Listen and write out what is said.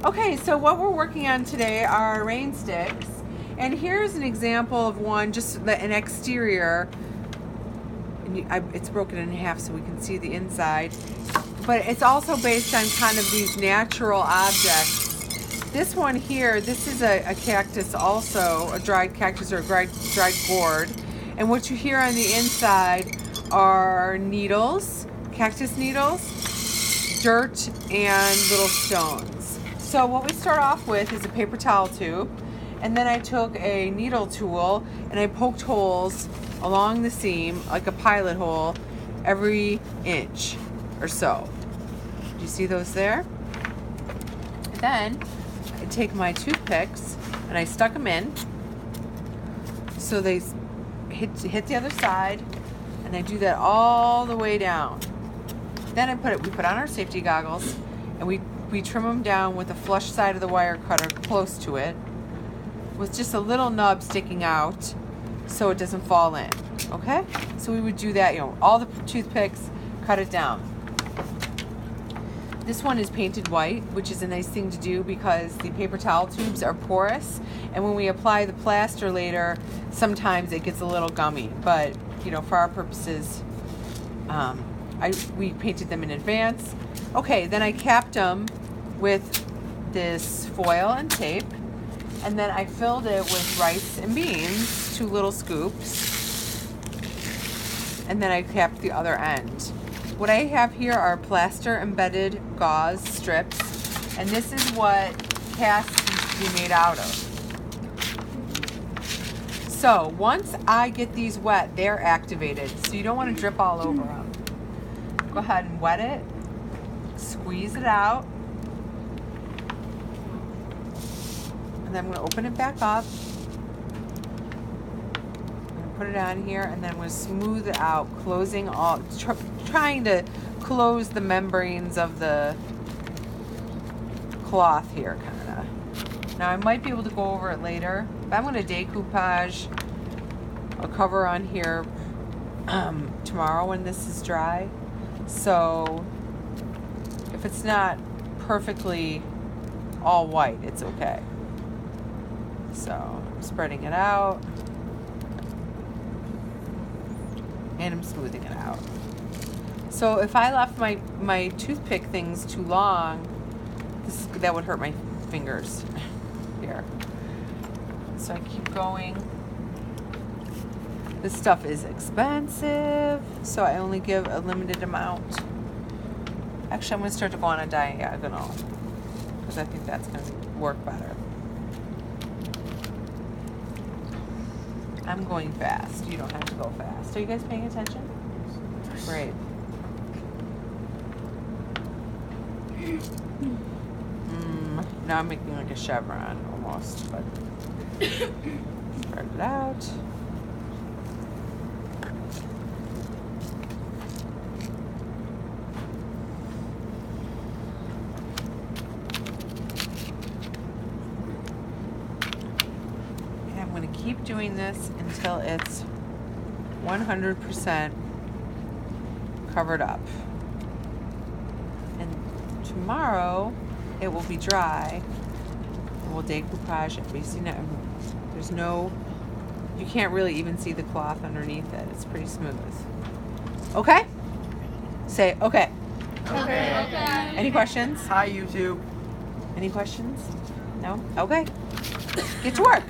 Okay, so what we're working on today are rain sticks. And here's an example of one, just an exterior. It's broken in half so we can see the inside. But it's also based on kind of these natural objects. This one here, this is a cactus also, a dried cactus or a dried gourd. And what you hear on the inside are needles, cactus needles, dirt, and little stones. So what we start off with is a paper towel tube. And then I took a needle tool and I poked holes along the seam, like a pilot hole, every inch or so. Do you see those there? Then I take my toothpicks and I stuck them in so they hit the other side, and I do that all the way down. Then we put on our safety goggles and we trim them down with the flush side of the wire cutter close to it, with just a little nub sticking out so it doesn't fall in. Okay? So we would do that, all the toothpicks, cut it down. This one is painted white, which is a nice thing to do because the paper towel tubes are porous, and when we apply the plaster later, sometimes it gets a little gummy. But, for our purposes, we painted them in advance. Okay, then I capped them with this foil and tape, and then I filled it with rice and beans, 2 little scoops, and then I capped the other end. What I have here are plaster embedded gauze strips, and this is what casts used to be made out of. So once I get these wet, they're activated, so you don't want to drip all over them. Go ahead and wet it, squeeze it out, and then I'm going to open it back up. I'm going to put it on here, and then I'm going to smooth it out, closing all, trying to close the membranes of the cloth here, kind of. Now I might be able to go over it later, but I'm going to decoupage a cover on here tomorrow when this is dry. So if it's not perfectly all white, it's okay. So I'm spreading it out and I'm smoothing it out. So if I left my toothpick things too long, that would hurt my fingers here. So I keep going. This stuff is expensive, so I only give a limited amount. Actually, I'm going to start to go on a diagonal because I think that's going to work better. I'm going fast. You don't have to go fast. Are you guys paying attention? Great. Now I'm making like a chevron almost, but spread it out. And I'm going to keep doing this until it's 100% covered up. And tomorrow it will be dry, and we'll decoupage it. But you see, there's no, you can't really even see the cloth underneath it. It's pretty smooth. Okay? Say okay. Okay. Any questions? Hi, YouTube. Any questions? No? Okay. Get to work.